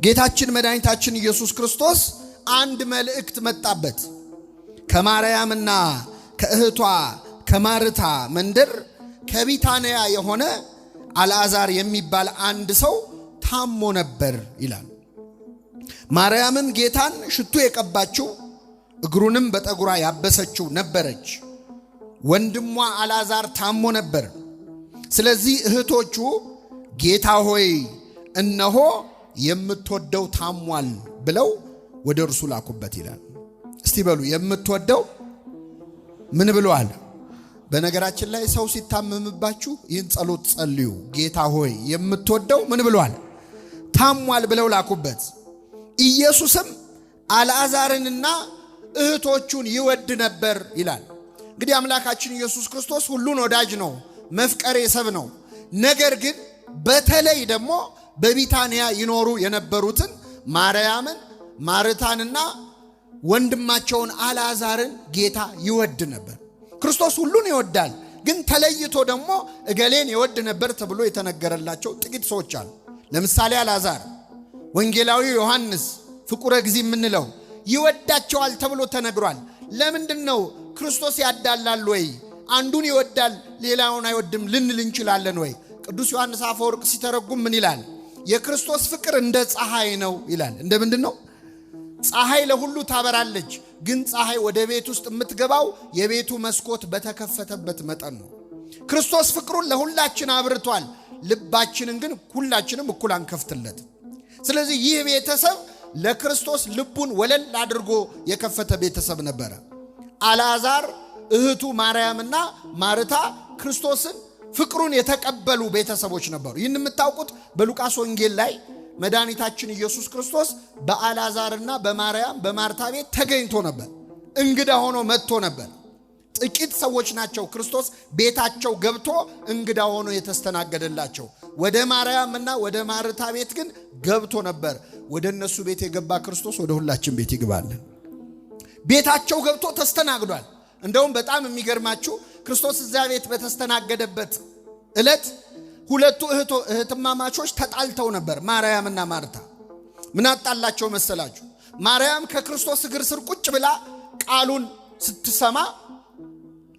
ጌታችን መድኃኒታችን ኢየሱስ ክርስቶስ አንድ መልእክት መጣበት። ከማርያምና ከእህቷ ከማርታ መንደር ከቢታንያ የሆነ አልዓዛር የሚባል አንድ ሰው ታሞ ነበር ይላል። ማርያምም ጌታን ሽቱ የቀባችው እግሩንም በጠጉሯ ያበሰችው ነበረች። ወንድሟ አልዓዛር ታሞ ነበር። ስለዚህ እህቶቹ ጌታ ሆይ እነሆ የምትወደው ታሟል ብለው ወደ እርሱ ላኩበት ይላል። እስቲ በሉ የምትወደው ምን ብለዋል? በነገራችን ላይ ሰው ሲታመምባችሁ ይህን ጸሎት ጸልዩ። ጌታ ሆይ የምትወደው ምን ብለዋል? ታሟል ብለው ላኩበት። ኢየሱስም አልዓዛርንና እህቶቹን ይወድ ነበር ይላል። እንግዲህ አምላካችን ኢየሱስ ክርስቶስ ሁሉን ወዳጅ ነው፣ መፍቀሬ ሰብ ነው። ነገር ግን በተለይ ደግሞ በቢታንያ ይኖሩ የነበሩትን ማርያምን፣ ማርታንና ወንድማቸውን አልዓዛርን ጌታ ይወድ ነበር። ክርስቶስ ሁሉን ይወዳል፣ ግን ተለይቶ ደግሞ እገሌን ይወድ ነበር ተብሎ የተነገረላቸው ጥቂት ሰዎች አሉ። ለምሳሌ አልዓዛር ወንጌላዊ ዮሐንስ ፍቁረ ጊዜ የምንለው ይወዳቸዋል ተብሎ ተነግሯል። ለምንድነው ክርስቶስ ያዳላል ወይ? አንዱን ይወዳል ሌላውን አይወድም ልንል እንችላለን ወይ? ቅዱስ ዮሐንስ አፈወርቅ ሲተረጉም ምን ይላል? የክርስቶስ ፍቅር እንደ ፀሐይ ነው ይላል። እንደ ምንድነው? ፀሐይ ለሁሉ ታበራለች፣ ግን ፀሐይ ወደ ቤት ውስጥ የምትገባው የቤቱ መስኮት በተከፈተበት መጠን ነው። ክርስቶስ ፍቅሩን ለሁላችን አብርቷል፣ ልባችንን ግን ሁላችንም እኩል አንከፍትለት። ስለዚህ ይህ ቤተሰብ ለክርስቶስ ልቡን ወለል አድርጎ የከፈተ ቤተሰብ ነበረ። አልዓዛር፣ እህቱ ማርያምና ማርታ ክርስቶስን ፍቅሩን የተቀበሉ ቤተሰቦች ነበሩ። ይህን የምታውቁት በሉቃስ ወንጌል ላይ መድኃኒታችን ኢየሱስ ክርስቶስ በአልዓዛርና በማርያም በማርታ ቤት ተገኝቶ ነበር። እንግዳ ሆኖ መጥቶ ነበር። ጥቂት ሰዎች ናቸው ክርስቶስ ቤታቸው ገብቶ እንግዳ ሆኖ የተስተናገደላቸው። ወደ ማርያምና ወደ ማርታ ቤት ግን ገብቶ ነበር። ወደ እነሱ ቤት የገባ ክርስቶስ ወደ ሁላችን ቤት ይግባልን። ቤታቸው ገብቶ ተስተናግዷል። እንደውም በጣም የሚገርማችሁ ክርስቶስ እዚያ ቤት በተስተናገደበት ዕለት ሁለቱ እህትማማቾች ተጣልተው ነበር። ማርያምና ማርታ ምን አጣላቸው መሰላችሁ? ማርያም ከክርስቶስ እግር ስር ቁጭ ብላ ቃሉን ስትሰማ፣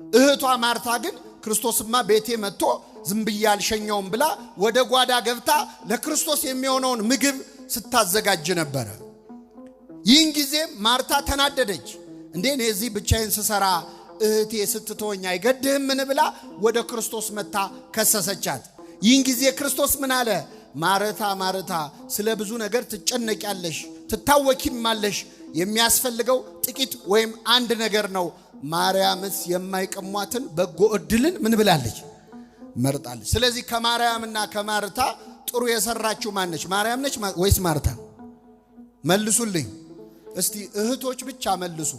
እህቷ ማርታ ግን ክርስቶስማ ቤቴ መጥቶ ዝም ብዬ አልሸኘውም ብላ ወደ ጓዳ ገብታ ለክርስቶስ የሚሆነውን ምግብ ስታዘጋጅ ነበረ። ይህን ጊዜ ማርታ ተናደደች። እንዴ እኔ እዚህ ብቻዬን ስሰራ እህቴ ስትተወኝ አይገድህምን ብላ ወደ ክርስቶስ መታ ከሰሰቻት። ይህን ጊዜ ክርስቶስ ምን አለ? ማርታ ማርታ ስለ ብዙ ነገር ትጨነቂያለሽ፣ ትታወኪማለሽ። የሚያስፈልገው ጥቂት ወይም አንድ ነገር ነው። ማርያምስ የማይቀሟትን በጎ ዕድልን ምን ብላለች? መርጣለች። ስለዚህ ከማርያምና ከማርታ ጥሩ የሰራችው ማነች? ማርያም ነች ወይስ ማርታ? መልሱልኝ እስቲ እህቶች ብቻ መልሱ።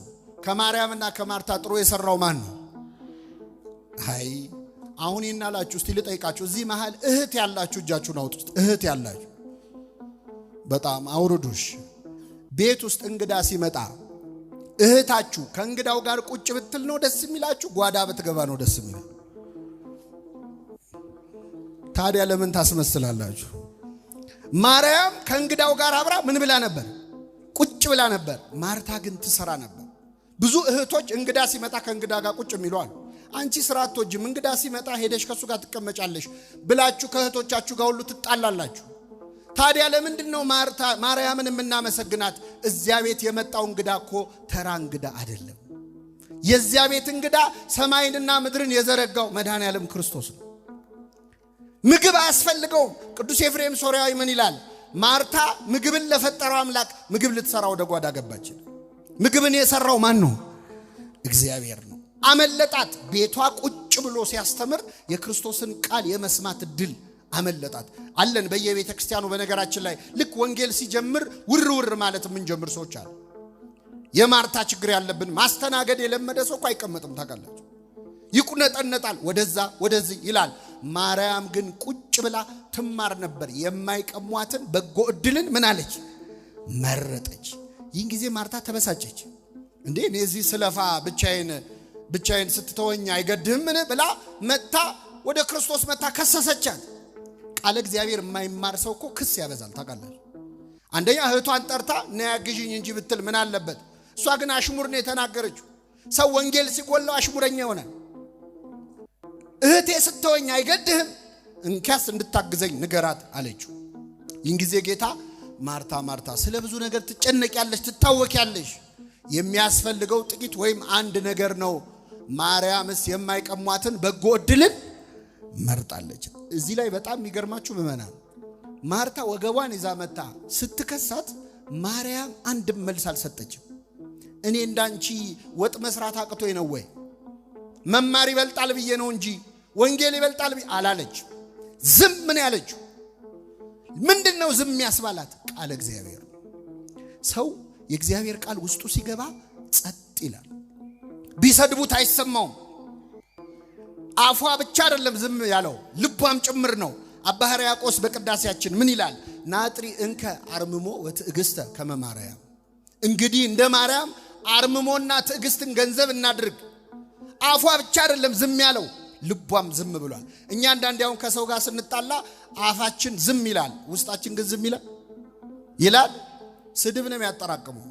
ከማርያምና ከማርታ ጥሩ የሰራው ማን ነው? አይ አሁን ይናላችሁ እስቲ ልጠይቃችሁ። እዚህ መሃል እህት ያላችሁ እጃችሁን አውጡ። እህት ያላችሁ በጣም አውርዱሽ። ቤት ውስጥ እንግዳ ሲመጣ እህታችሁ ከእንግዳው ጋር ቁጭ ብትል ነው ደስ የሚላችሁ? ጓዳ ብትገባ ነው ደስ የሚል? ታዲያ ለምን ታስመስላላችሁ? ማርያም ከእንግዳው ጋር አብራ ምን ብላ ነበር? ቁጭ ብላ ነበር። ማርታ ግን ትሰራ ነበር። ብዙ እህቶች እንግዳ ሲመጣ ከእንግዳ ጋር ቁጭ የሚሏል። አንቺ ስራ አትወጂም፣ እንግዳ ሲመጣ ሄደሽ ከሱ ጋር ትቀመጫለሽ ብላችሁ ከእህቶቻችሁ ጋር ሁሉ ትጣላላችሁ። ታዲያ ለምንድን ነው ማርያምን የምናመሰግናት? እዚያ ቤት የመጣው እንግዳ እኮ ተራ እንግዳ አይደለም። የዚያ ቤት እንግዳ ሰማይንና ምድርን የዘረጋው መድኃኔዓለም ክርስቶስ ነው። ምግብ አያስፈልገውም። ቅዱስ ኤፍሬም ሶርያዊ ምን ይላል? ማርታ ምግብን ለፈጠረው አምላክ ምግብ ልትሰራ ወደ ጓዳ ገባች። ምግብን የሰራው ማን ነው? እግዚአብሔር ነው። አመለጣት። ቤቷ ቁጭ ብሎ ሲያስተምር የክርስቶስን ቃል የመስማት እድል አመለጣት። አለን በየቤተ ክርስቲያኑ። በነገራችን ላይ ልክ ወንጌል ሲጀምር ውር ማለት የምንጀምር ሰዎች አሉ። የማርታ ችግር ያለብን ማስተናገድ የለመደ ሰው እኮ አይቀመጥም። ታውቃላችሁ፣ ይቁነጠነጣል፣ ወደዛ ወደዚህ ይላል። ማርያም ግን ቁጭ ብላ ትማር ነበር። የማይቀሟትን በጎ ዕድልን ምን አለች? መረጠች። ይህን ጊዜ ማርታ ተበሳጨች። እንዴ እኔ እዚህ ስለፋ ብቻዬን ስትተወኝ አይገድህምን ብላ መታ ወደ ክርስቶስ መታ ከሰሰቻት። ቃለ እግዚአብሔር የማይማር ሰው እኮ ክስ ያበዛል። ታውቃላችሁ፣ አንደኛ እህቷን ጠርታ ነያግዥኝ እንጂ ብትል ምን አለበት? እሷ ግን አሽሙር ነው የተናገረችው። ሰው ወንጌል ሲጎለው አሽሙረኛ ይሆናል። እህቴ ስትወኝ አይገድህም፣ እንካስ እንድታግዘኝ ንገራት አለችው። ይህን ጊዜ ጌታ ማርታ ማርታ ስለ ብዙ ነገር ትጨነቂያለሽ፣ ትታወቂያለሽ፣ የሚያስፈልገው ጥቂት ወይም አንድ ነገር ነው። ማርያምስ የማይቀሟትን በጎ ዕድልን መርጣለች። እዚህ ላይ በጣም የሚገርማችሁ ምዕመናን፣ ማርታ ወገቧን ይዛ መጣ ስትከሳት ማርያም አንድም መልስ አልሰጠችም። እኔ እንዳንቺ ወጥ መስራት አቅቶኝ ነው ወይ? መማር ይበልጣል ብዬ ነው እንጂ ወንጌል ይበልጣል አላለች። ዝም ምን ያለችው? ምንድነው ዝም ያስባላት? ቃል እግዚአብሔር። ሰው የእግዚአብሔር ቃል ውስጡ ሲገባ ጸጥ ይላል። ቢሰድቡት አይሰማውም። አፏ ብቻ አይደለም ዝም ያለው ልቧም ጭምር ነው። አባ ሕርያቆስ በቅዳሴያችን ምን ይላል? ናጥሪ እንከ አርምሞ ወትዕግስተ ከመ ማርያም። እንግዲህ እንደ ማርያም አርምሞና ትዕግስትን ገንዘብ እናድርግ። አፏ ብቻ አይደለም ዝም ያለው ልቧም ዝም ብሏል። እኛ አንዳንዴ አሁን ከሰው ጋር ስንጣላ አፋችን ዝም ይላል፣ ውስጣችን ግን ዝም ይላል። ስድብ ነው የሚያጠራቅመው።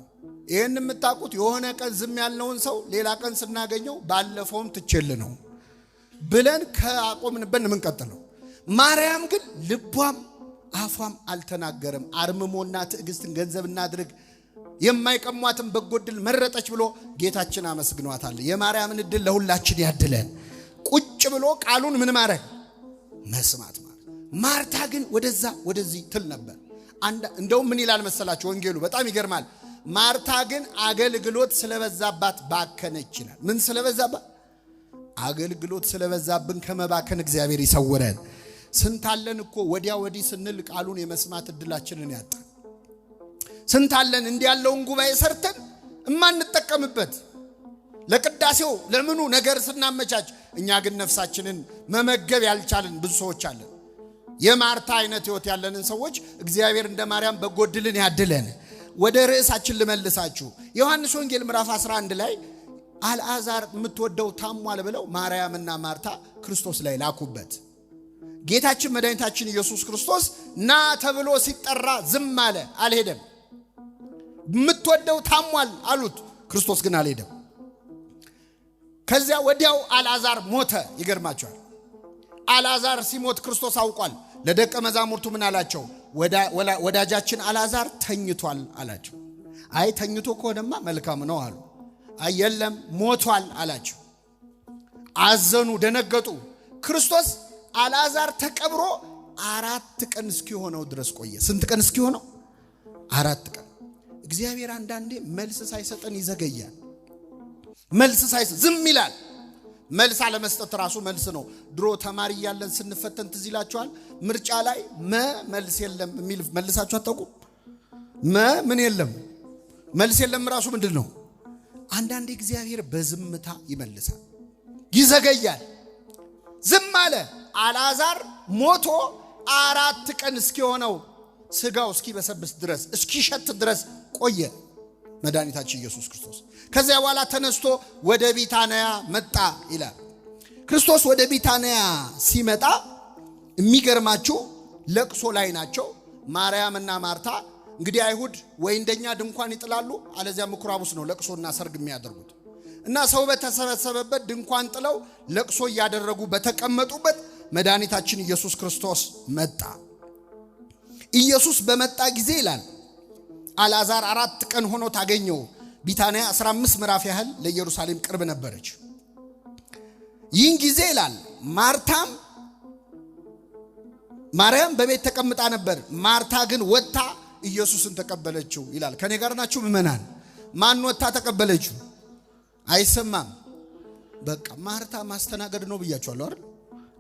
ይሄን የምታውቁት የሆነ ቀን ዝም ያልነውን ሰው ሌላ ቀን ስናገኘው ባለፈውም ትችል ነው ብለን ከአቆምንበት የምንቀጥለው። ማርያም ግን ልቧም አፏም አልተናገረም። አርምሞና ትዕግስትን ገንዘብ እናድርግ፣ የማይቀሟትን በጎ ዕድል መረጠች ብሎ ጌታችን አመስግኗታል። የማርያምን ዕድል ለሁላችን ያድለን። ቁጭ ብሎ ቃሉን ምን ማድረግ መስማት ማለት። ማርታ ግን ወደዛ ወደዚህ ትል ነበር። እንደውም ምን ይላል መሰላችሁ ወንጌሉ? በጣም ይገርማል። ማርታ ግን አገልግሎት ስለበዛባት ባከነች ይላል። ምን ስለበዛባት? አገልግሎት ስለበዛብን ከመባከን እግዚአብሔር ይሰውረን። ስንታለን እኮ ወዲያ ወዲህ ስንል ቃሉን የመስማት ዕድላችንን ያጣ። ስንታለን እንዲህ ያለውን ጉባኤ ሰርተን እማንጠቀምበት ለቅዳሴው ለምኑ ነገር ስናመቻች፣ እኛ ግን ነፍሳችንን መመገብ ያልቻልን ብዙ ሰዎች አለን። የማርታ አይነት ህይወት ያለንን ሰዎች እግዚአብሔር እንደ ማርያም በጎ ዕድልን ያድለን። ወደ ርዕሳችን ልመልሳችሁ። ዮሐንስ ወንጌል ምዕራፍ 11 ላይ አልዓዛር የምትወደው ታሟል ብለው ማርያምና ማርታ ክርስቶስ ላይ ላኩበት። ጌታችን መድኃኒታችን ኢየሱስ ክርስቶስ ና ተብሎ ሲጠራ ዝም አለ፣ አልሄደም። የምትወደው ታሟል አሉት፣ ክርስቶስ ግን አልሄደም። ከዚያ ወዲያው አልዓዛር ሞተ። ይገርማቸዋል። አልዓዛር ሲሞት ክርስቶስ አውቋል። ለደቀ መዛሙርቱ ምን አላቸው? ወዳጃችን አልዓዛር ተኝቷል አላቸው። አይ ተኝቶ ከሆነማ መልካም ነው አሉ። አይ የለም ሞቷል አላቸው። አዘኑ፣ ደነገጡ። ክርስቶስ አልዓዛር ተቀብሮ 4 ቀን እስኪሆነው ድረስ ቆየ። ስንት ቀን እስኪሆነው? 4 ቀን። እግዚአብሔር አንዳንዴ መልስ ሳይሰጠን ይዘገያል። መልስ ሳይሰጥ ዝም ይላል። መልስ አለመስጠት ራሱ መልስ ነው። ድሮ ተማሪ ያለን ስንፈተን ትዝ ይላችኋል። ምርጫ ላይ መልስ የለም የሚል መልሳችሁ አታውቁም? ምን የለም መልስ የለም ራሱ ምንድን ነው? አንዳንዴ እግዚአብሔር በዝምታ ይመልሳል፣ ይዘገያል። ዝም አለ። አልዓዛር ሞቶ 4 ቀን እስኪሆነው ስጋው እስኪበሰብስ ድረስ እስኪሸት ድረስ ቆየ መድኃኒታችን ኢየሱስ ክርስቶስ። ከዚያ በኋላ ተነስቶ ወደ ቢታንያ መጣ ይላል። ክርስቶስ ወደ ቢታንያ ሲመጣ የሚገርማችሁ ለቅሶ ላይ ናቸው ማርያምና ማርታ። እንግዲህ አይሁድ ወይ እንደኛ ድንኳን ይጥላሉ፣ አለዚያ ምኩራብ ውስጥ ነው ለቅሶና ሰርግ የሚያደርጉት። እና ሰው በተሰበሰበበት ድንኳን ጥለው ለቅሶ እያደረጉ በተቀመጡበት መድኃኒታችን ኢየሱስ ክርስቶስ መጣ። ኢየሱስ በመጣ ጊዜ ይላል አልዓዛር 4 ቀን ሆኖ ታገኘው። ቢታንያ 15 ምዕራፍ ያህል ለኢየሩሳሌም ቅርብ ነበረች። ይህን ጊዜ ይላል ማርያም በቤት ተቀምጣ ነበር። ማርታ ግን ወጥታ ኢየሱስን ተቀበለችው ይላል። ከኔ ጋር ናችሁ ምእመናን? ማን ወጥታ ተቀበለችው? አይሰማም። በቃ ማርታ ማስተናገድ ነው ብያችኋለሁ አይደል?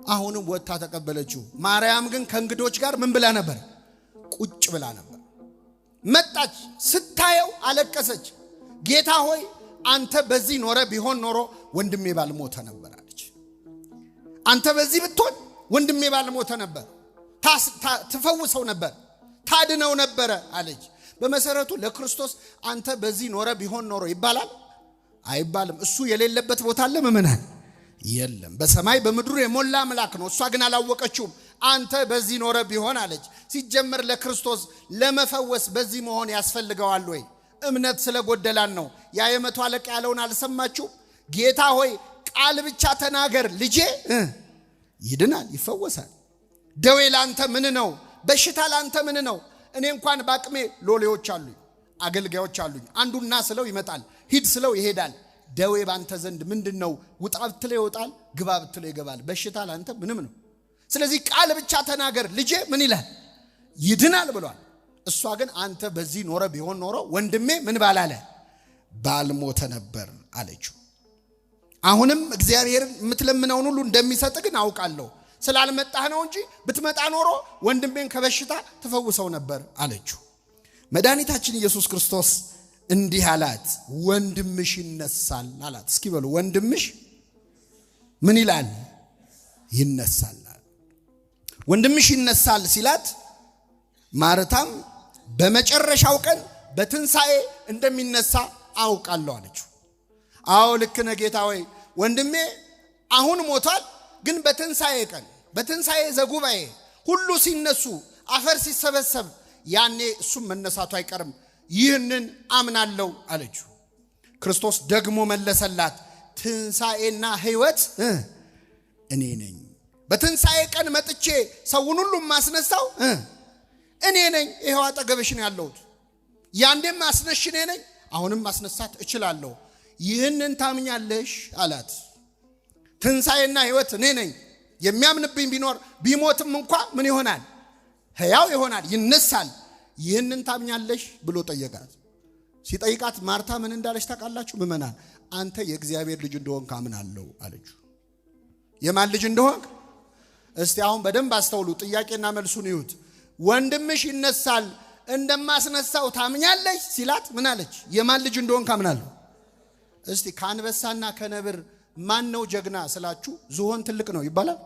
አሁንም ወጥታ ተቀበለችው። ማርያም ግን ከእንግዶች ጋር ምን ብላ ነበር? ቁጭ ብላ ነበር። መጣች፣ ስታየው አለቀሰች። ጌታ ሆይ አንተ በዚህ ኖረ ቢሆን ኖሮ ወንድሜ ባልሞተ ነበር አለች። አንተ በዚህ ብትሆን ወንድሜ ባልሞተ ነበር፣ ትፈውሰው ነበር፣ ታድነው ነበር አለች። በመሰረቱ ለክርስቶስ አንተ በዚህ ኖረ ቢሆን ኖሮ ይባላል አይባልም? እሱ የሌለበት ቦታ አለ ምእመናን? የለም። በሰማይ በምድሩ የሞላ አምላክ ነው። እሷ ግን አላወቀችውም። አንተ በዚህ ኖረ ቢሆን አለች። ሲጀመር ለክርስቶስ ለመፈወስ በዚህ መሆን ያስፈልገዋል ወይ? እምነት ስለጎደላን ነው። ያ የመቶ አለቃ ያለውን አልሰማችሁ? ጌታ ሆይ ቃል ብቻ ተናገር ልጄ ይድናል፣ ይፈወሳል። ደዌ ላንተ ምን ነው? በሽታ ላንተ ምን ነው? እኔ እንኳን ባቅሜ ሎሌዎች አሉኝ፣ አገልጋዮች አሉኝ። አንዱና ስለው ይመጣል፣ ሂድ ስለው ይሄዳል። ደዌ ባንተ ዘንድ ምንድነው? ውጣ ብትለው ይወጣል፣ ግባ ብትለው ይገባል። በሽታ ላንተ ምንም ነው። ስለዚህ ቃል ብቻ ተናገር ልጄ ምን ይላል? ይድናል ብሏል። እሷ ግን አንተ በዚህ ኖረ ቢሆን ኖሮ ወንድሜ ምን ባላለ ባልሞተ ነበር አለችው። አሁንም እግዚአብሔርን የምትለምነውን ሁሉ እንደሚሰጥ ግን አውቃለሁ፣ ስላልመጣህ ነው እንጂ ብትመጣ ኖሮ ወንድሜን ከበሽታ ተፈውሰው ነበር አለችው። መድኃኒታችን ኢየሱስ ክርስቶስ እንዲህ አላት፣ ወንድምሽ ይነሳል አላት። እስኪ በሉ ወንድምሽ ምን ይላል? ይነሳል። ወንድምሽ ይነሳል ሲላት ማርታም በመጨረሻው ቀን በትንሣኤ እንደሚነሳ አውቃለሁ አለችው። አዎ ልክ ነህ ጌታ ሆይ፣ ወንድሜ አሁን ሞቷል፣ ግን በትንሣኤ ቀን በትንሣኤ ዘጉባኤ ሁሉ ሲነሱ አፈር ሲሰበሰብ ያኔ እሱም መነሳቱ አይቀርም፣ ይህንን አምናለሁ አለችው። ክርስቶስ ደግሞ መለሰላት፣ ትንሣኤና ሕይወት እኔ ነኝ። በትንሣኤ ቀን መጥቼ ሰውን ሁሉ ማስነሳው እኔ ነኝ። ይሄው አጠገብሽ ነው ያለሁት። ያንዴም ማስነሽ እኔ ነኝ፣ አሁንም ማስነሳት እችላለሁ። ይህንን ታምኛለሽ አላት። ትንሣኤና ሕይወት እኔ ነኝ። የሚያምንብኝ ቢኖር ቢሞትም እንኳ ምን ይሆናል? ሕያው ይሆናል፣ ይነሳል። ይህንን ታምኛለሽ ብሎ ጠየቃት። ሲጠይቃት ማርታ ምን እንዳለች ታውቃላችሁ? ምእመናን፣ አንተ የእግዚአብሔር ልጅ እንደሆንክ አምናለሁ አለችው። የማን ልጅ እንደሆንክ? እስቲ አሁን በደንብ አስተውሉ። ጥያቄና መልሱን ይዩት። ወንድምሽ ይነሳል እንደማስነሳው ታምኛለሽ ሲላት ምን አለች? የማን ልጅ እንደሆንክ አምናለሁ። እስቲ ከአንበሳና ከነብር ማን ነው ጀግና ስላችሁ ዝሆን ትልቅ ነው ይባላል?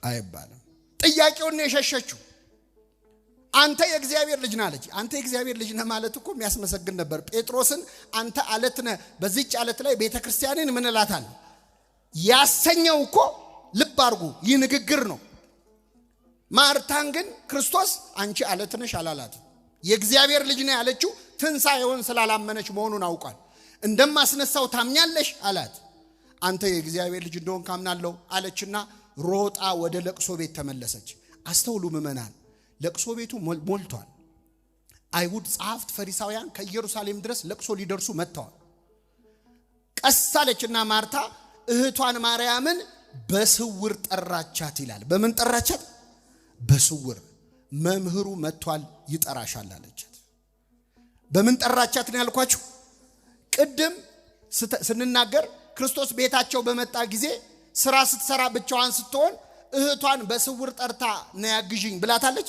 አይባልም። ጥያቄውን ነው የሸሸችው። አንተ የእግዚአብሔር ልጅ ነህ አለች። አንተ የእግዚአብሔር ልጅ ነህ ማለት እኮ የሚያስመሰግን ነበር። ጴጥሮስን አንተ አለት ነህ፣ በዚህች አለት ላይ ቤተክርስቲያንን ምን እላታለሁ ያሰኘው እኮ ልብ አድርጉ፣ ይህ ንግግር ነው። ማርታን ግን ክርስቶስ አንቺ አለት ነሽ አላላት። የእግዚአብሔር ልጅ ነህ ያለችው ትንሣኤውን ስላላመነች መሆኑን አውቋል። እንደማስነሳው ታምኛለሽ አላት። አንተ የእግዚአብሔር ልጅ እንደሆንክ አምናለሁ አለችና ሮጣ ወደ ለቅሶ ቤት ተመለሰች። አስተውሉ ምእመናን፣ ለቅሶ ቤቱ ሞልቷል። አይሁድ ጸሐፍት፣ ፈሪሳውያን ከኢየሩሳሌም ድረስ ለቅሶ ሊደርሱ መጥተዋል። ቀስ አለችና ማርታ እህቷን ማርያምን በስውር ጠራቻት ይላል። በምን ጠራቻት? በስውር። መምህሩ መጥቷል ይጠራሻል አለቻት። በምን ጠራቻት ነው ያልኳችሁ? ቅድም ስንናገር ክርስቶስ ቤታቸው በመጣ ጊዜ ስራ ስትሰራ ብቻዋን ስትሆን እህቷን በስውር ጠርታ ነይ አግዢኝ ብላታለች?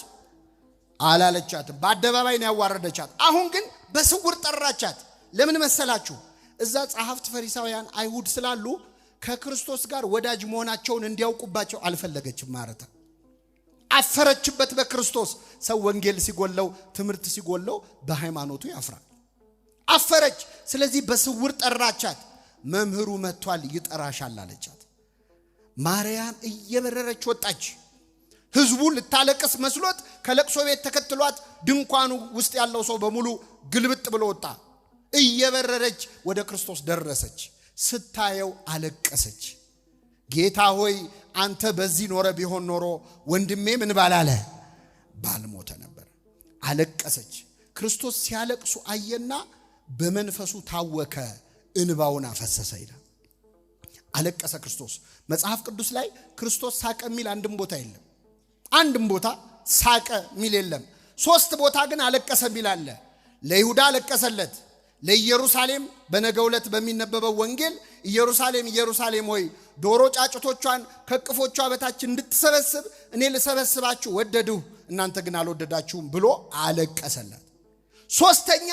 አላለቻትም። በአደባባይ ነው ያዋረደቻት። አሁን ግን በስውር ጠራቻት። ለምን መሰላችሁ? እዛ ጸሐፍት፣ ፈሪሳውያን፣ አይሁድ ስላሉ ከክርስቶስ ጋር ወዳጅ መሆናቸውን እንዲያውቁባቸው አልፈለገችም። ማርታ አፈረችበት በክርስቶስ። ሰው ወንጌል ሲጎለው፣ ትምህርት ሲጎለው በሃይማኖቱ ያፍራል። አፈረች። ስለዚህ በስውር ጠራቻት። መምህሩ መጥቷል ይጠራሻል አለቻት። ማርያም እየበረረች ወጣች። ህዝቡ ልታለቅስ መስሎት ከለቅሶ ቤት ተከትሏት ድንኳኑ ውስጥ ያለው ሰው በሙሉ ግልብጥ ብሎ ወጣ። እየበረረች ወደ ክርስቶስ ደረሰች። ስታየው አለቀሰች። ጌታ ሆይ አንተ በዚህ ኖረ ቢሆን ኖሮ ወንድሜ ምን ባላለ ባልሞተ ነበር። አለቀሰች። ክርስቶስ ሲያለቅሱ አየና በመንፈሱ ታወከ፣ እንባውን አፈሰሰ ይላል። አለቀሰ ክርስቶስ። መጽሐፍ ቅዱስ ላይ ክርስቶስ ሳቀ የሚል አንድም ቦታ የለም። አንድም ቦታ ሳቀ የሚል የለም። 3 ቦታ ግን አለቀሰ የሚል አለ። ለይሁዳ አለቀሰለት። ለኢየሩሳሌም በነገው ዕለት በሚነበበው ወንጌል ኢየሩሳሌም ኢየሩሳሌም ሆይ ዶሮ ጫጩቶቿን ከቅፎቿ በታች እንድትሰበስብ እኔ ልሰበስባችሁ ወደድሁ፣ እናንተ ግን አልወደዳችሁም ብሎ አለቀሰላት። 3ኛ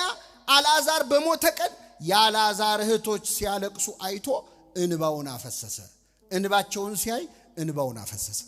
አልዓዛር በሞተ ቀን የአልዓዛር እህቶች ሲያለቅሱ አይቶ እንባውን አፈሰሰ። እንባቸውን ሲያይ እንባውን አፈሰሰ።